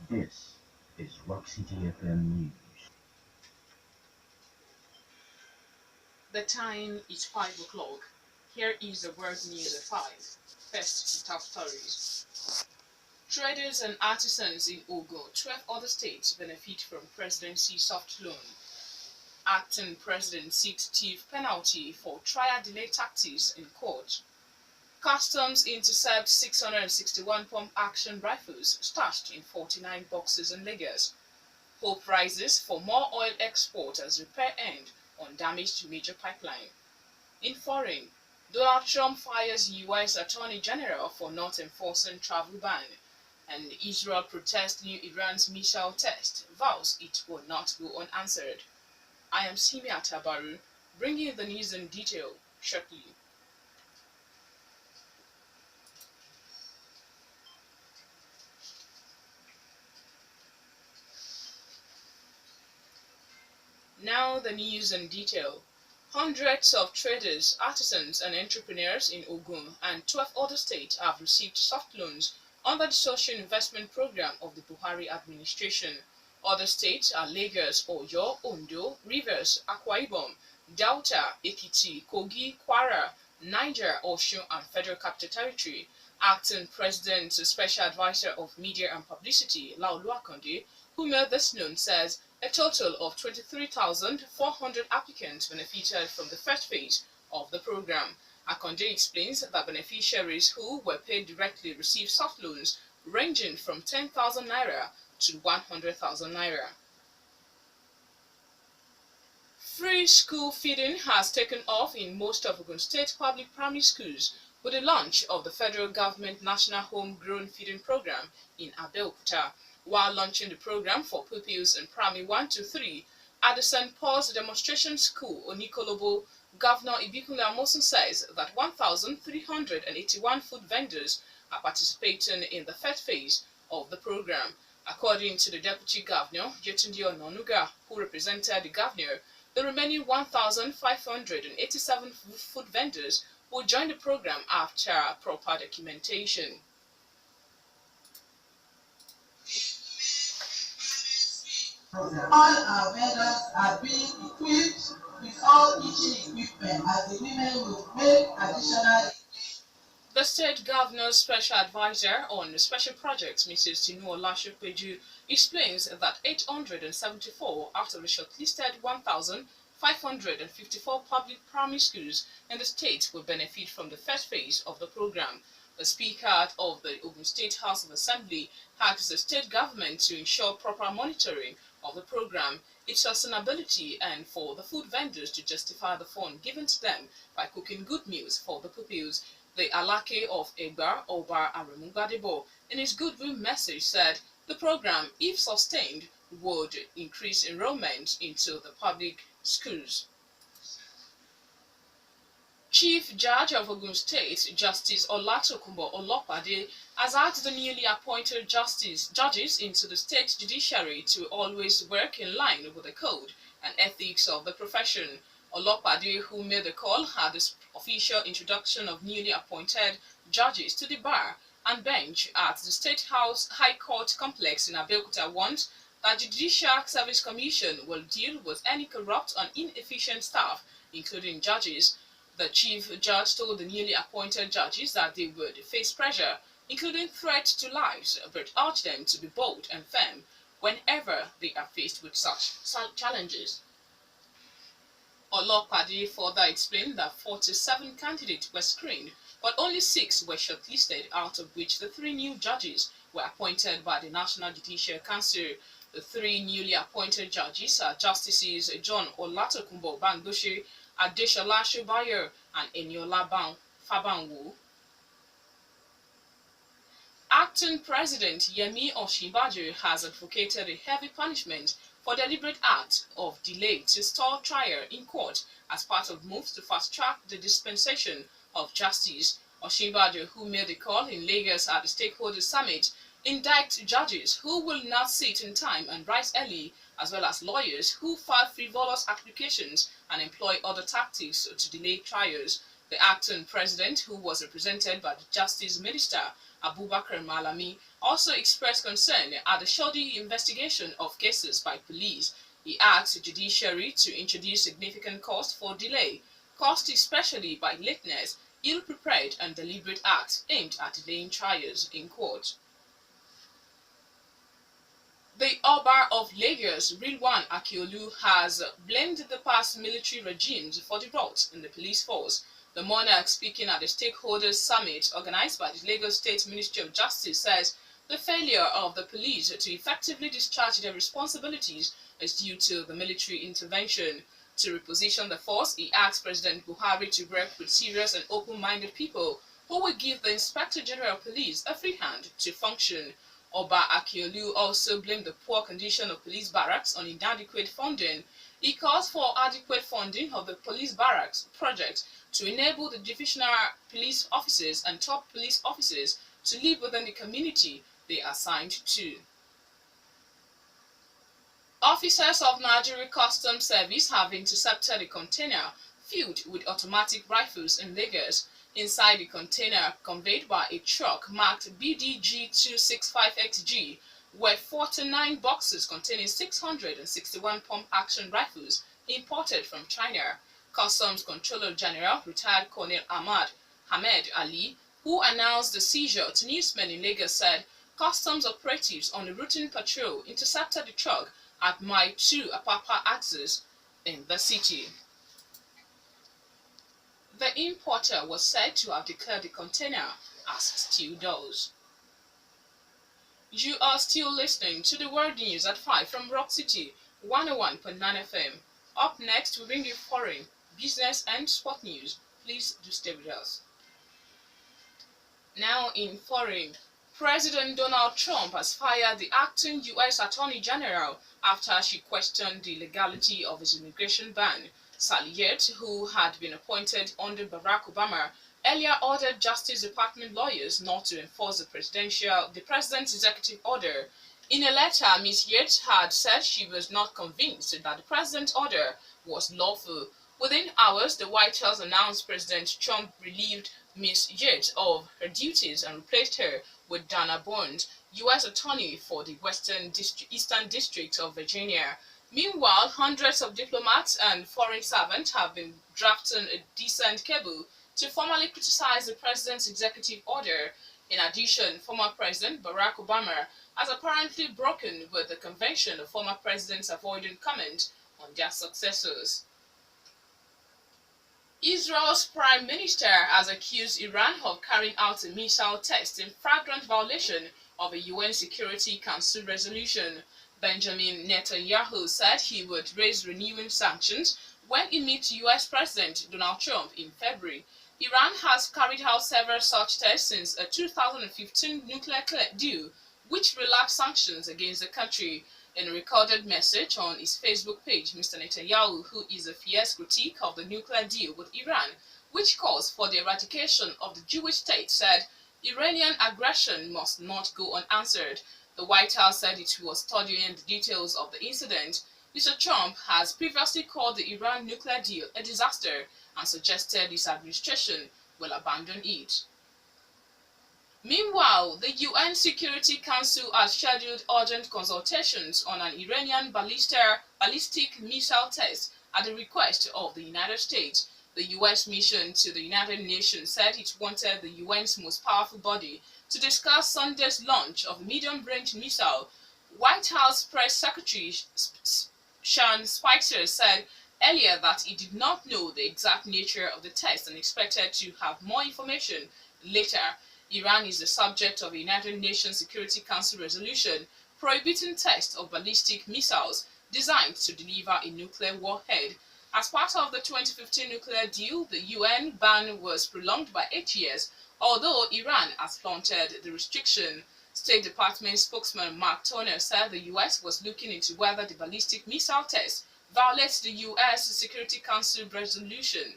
This is Rock City FM News. The time is 5 o'clock. Here is the world news at 5. First, the top stories. Traders and artisans in Ogun, 12 other states benefit from presidency soft loan. Acting president seeks chief penalty for trial delay tactics in court. Customs intercept 661 pump-action rifles stashed in 49 boxes in Lagos. Hope rises for more oil export as repair end on damaged major pipeline. In foreign, Donald Trump fires US Attorney General for not enforcing travel ban, and Israel protests new Iran's missile test, vows it will not go unanswered. I am Simi Atabaru, bringing you the news in detail shortly. Now the news in detail. Hundreds of traders, artisans and entrepreneurs in Ogun and 12 other states have received soft loans under the Social Investment Program of the Buhari administration. Other states are Lagos, Oyo, Ondo, Rivers, Akwa Ibom, Delta, Ekiti, Kogi, Kwara, Niger, Osun and Federal Capital Territory. Acting President, Special Advisor of Media and Publicity, Laolu Akonde, who made this known, says a total of 23,400 applicants benefited from the first phase of the program. Akonde explains that beneficiaries who were paid directly received soft loans ranging from 10,000 naira to 100,000 naira. Free school feeding has taken off in most of Ogun State public primary schools with the launch of the federal government National Homegrown Feeding Program in Abeokuta. While launching the program for pupils in primary 1 to 3 at the St. Paul's Demonstration School, Onikolobo, Governor Ibikunle Amosun says that 1,381 food vendors are participating in the first phase of the program. According to the Deputy Governor, Yetunde Onanuga, who represented the governor, the remaining 1,587 food vendors will join the program after proper documentation. All our vendors are being equipped with all teaching equipment as the women will make additional. The state governor's special advisor on special projects, Mrs. Tinu Olashopeju, explains that 874 out of the shortlisted 1,554 public primary schools in the state will benefit from the first phase of the program. The Speaker of the Ogun State House of Assembly asked the state government to ensure proper monitoring of the program, its sustainability, and for the food vendors to justify the fund given to them by cooking good meals for the pupils. The Alake of Egba, Oba Aremugadebo, in his goodwill message said the program, if sustained, would increase enrollment into the public schools. Chief Judge of Ogun State, Justice Olatokunbo Olopade, has asked the newly appointed judges into the state judiciary to always work in line with the code and ethics of the profession. Olopade, who made the call, had the official introduction of newly appointed judges to the bar and bench at the State House High Court complex in Abeokuta warned that the Judicial Service Commission will deal with any corrupt and inefficient staff, including judges. The chief judge told the newly appointed judges that they would face pressure, including threats to lives, but urged them to be bold and firm whenever they are faced with such challenges. Olopade further explained that 47 candidates were screened, but only 6 were shortlisted, out of which the 3 new judges were appointed by the National Judicial Council. The 3 newly appointed judges are Justices John Olatokunbo Bangoshe, Adeshola Shobayo, and Eniola Fabanwo. Acting President Yemi Osinbajo has advocated a heavy punishment for deliberate act of delay to stall trial in court as part of moves to fast-track the dispensation of justice. Osinbajo, who made the call in Lagos at the Stakeholders Summit, indicts judges who will not sit in time and rise early, as well as lawyers who file frivolous applications and employ other tactics to delay trials. The acting president, who was represented by the Justice Minister, Abubakar Malami, also expressed concern at the shoddy investigation of cases by police. He asked the judiciary to introduce significant cost for delay, caused especially by lateness, ill-prepared and deliberate acts aimed at delaying trials in court. The Oba of Lagos, Rilwan Akiolu, has blamed the past military regimes for the rot in the police force. The monarch, speaking at the stakeholders summit organized by the Lagos State Ministry of Justice, says the failure of the police to effectively discharge their responsibilities is due to the military intervention. To reposition the force, he asked President Buhari to work with serious and open-minded people who will give the Inspector General of Police a free hand to function. Oba Akiolu also blamed the poor condition of police barracks on inadequate funding. He calls for adequate funding of the police barracks project to enable the divisional police officers and top police officers to live within the community they are assigned to. Officers of Janaury Customs Service have intercepted a container filled with automatic rifles in Lagos. Inside the container, conveyed by a truck marked BDG265XG, were 49 boxes containing 661 pump-action rifles imported from China. Customs Controller General, retired Colonel Ahmed Ali, who announced the seizure to newsmen in Lagos, said customs operatives on a routine patrol intercepted the truck at Mile 2 Apapa axis in the city. The importer was said to have declared the container as steel doors. You are still listening to the World News at 5 from Rock City 101.9 FM. Up next, we bring you foreign, business and sport news. Please do stay with us. Now in foreign, President Donald Trump has fired the acting U.S. Attorney General after she questioned the legality of his immigration ban. Sally Yates, who had been appointed under Barack Obama, earlier ordered Justice Department lawyers not to enforce the president's executive order. In a letter, Ms. Yates had said she was not convinced that the president's order was lawful. Within hours, the White House announced President Trump relieved Ms. Yates of her duties and replaced her with Dana Bond, U.S. Attorney for the Eastern District of Virginia. Meanwhile, hundreds of diplomats and foreign servants have been drafting a dissent cable to formally criticize the president's executive order. In addition, former President Barack Obama has apparently broken with the convention of former presidents avoiding comment on their successors. Israel's prime minister has accused Iran of carrying out a missile test in flagrant violation of a UN Security Council resolution. Benjamin Netanyahu said he would raise renewing sanctions when he meets US President Donald Trump in February. Iran has carried out several such tests since a 2015 nuclear deal, which relaxed sanctions against the country. In a recorded message on his Facebook page, Mr. Netanyahu, who is a fierce critic of the nuclear deal with Iran, which calls for the eradication of the Jewish state, said Iranian aggression must not go unanswered. The White House said it was studying the details of the incident. Mr. Trump has previously called the Iran nuclear deal a disaster and suggested his administration will abandon it. Meanwhile, the UN Security Council has scheduled urgent consultations on an Iranian ballistic missile test at the request of the United States. The US mission to the United Nations said it wanted the UN's most powerful body to discuss Sunday's launch of a medium-range missile. White House Press Secretary Sean Spicer said earlier that he did not know the exact nature of the test and expected to have more information later. Iran is the subject of a United Nations Security Council resolution prohibiting tests of ballistic missiles designed to deliver a nuclear warhead. As part of the 2015 nuclear deal, the UN ban was prolonged by 8 years, although Iran has flaunted the restriction. State Department spokesman Mark Toner said the US was looking into whether the ballistic missile test violates the US Security Council resolution.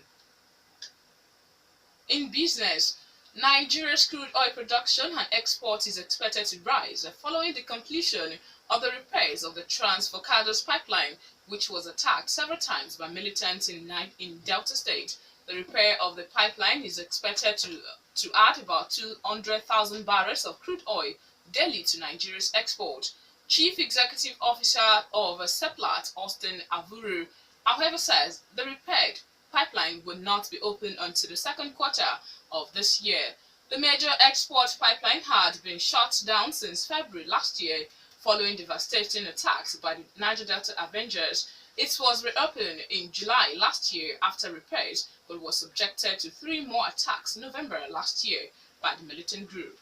In business, Nigeria's crude oil production and export is expected to rise following the completion of the repairs of the Trans-Forcados pipeline, which was attacked several times by militants in Delta State. The repair of the pipeline is expected to to add about 200,000 barrels of crude oil daily to Nigeria's export. Chief Executive Officer of Seplat, Austin Avuru, however, says the repaired pipeline will not be open until the second quarter of this year. The major export pipeline had been shut down since February last year following devastating attacks by the Niger Delta Avengers. It was reopened in July last year after repairs, but was subjected to 3 more attacks in November last year by the militant group.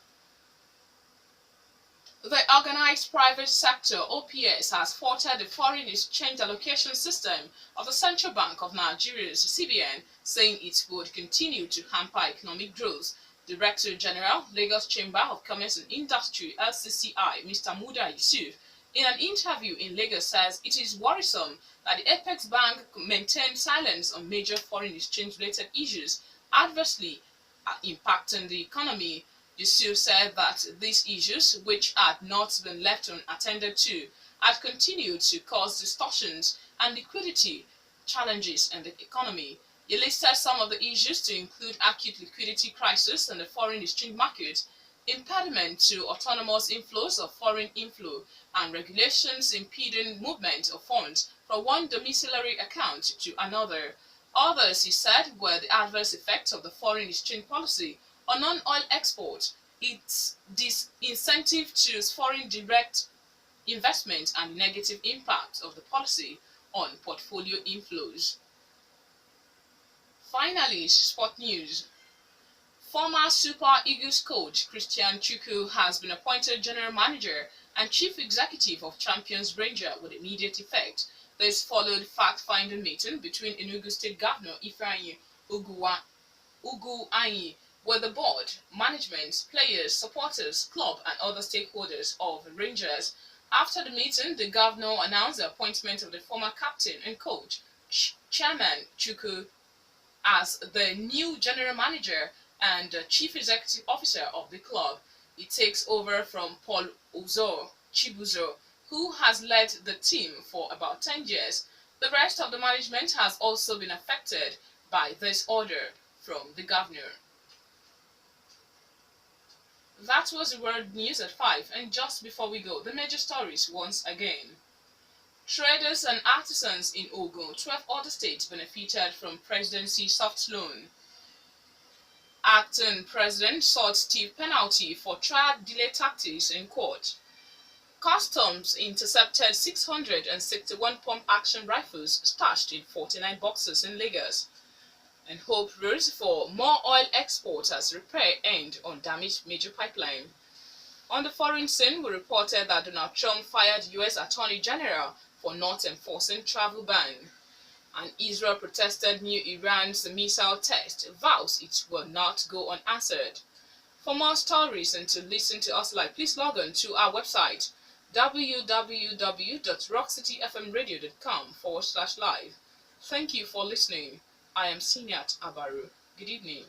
The organized private sector (OPS) has faulted the foreign exchange allocation system of the Central Bank of Nigeria's (CBN), saying it would continue to hamper economic growth. Director General, Lagos Chamber of Commerce and Industry (LCCI), Mr. Muda Yusuf, in an interview in Lagos says it is worrisome that the Apex Bank maintained silence on major foreign exchange-related issues adversely impacting the economy. Yusuf said that these issues, which had not been left unattended to, had continued to cause distortions and liquidity challenges in the economy. He listed some of the issues to include acute liquidity crisis in the foreign exchange market, impediment to autonomous inflows of foreign inflow, and regulations impeding movement of funds from one domiciliary account to another. Others, he said, were the adverse effects of the foreign exchange policy on non-oil exports, its disincentive to foreign direct investment, and the negative impact of the policy on portfolio inflows. Finally, sport news. Former Super Eagles coach Christian Chukwu has been appointed general manager and chief executive of Champions Ranger with immediate effect. This followed fact-finding meeting between Enugu State Governor Ifeanyi Uguanyi with the board, management, players, supporters, club and other stakeholders of the Rangers. After the meeting, the governor announced the appointment of the former captain and coach, Chairman Chukwu, as the new general manager and chief executive officer of the club. He takes over from Paul Chibuzo, who has led the team for about 10 years. The rest of the management has also been affected by this order from the governor. That was the world news at 5, and just before we go, the major stories once again. Traders and artisans in Ogun, 12 other states benefited from presidency soft loan. Acting president sought stiff penalty for trial delay tactics in court. Customs intercepted 661 pump-action rifles stashed in 49 boxes in Lagos. And hope rose for more oil exports as repair end on damaged major pipeline. On the foreign scene, we reported that Donald Trump fired U.S. Attorney General for not enforcing travel ban. And Israel protested new Iran's missile test, vows it will not go unanswered. For more stories and to listen to us live, please log on to our website www.rockcityfmradio.com/live. Thank you for listening. I am Seniat Abaru. Good evening.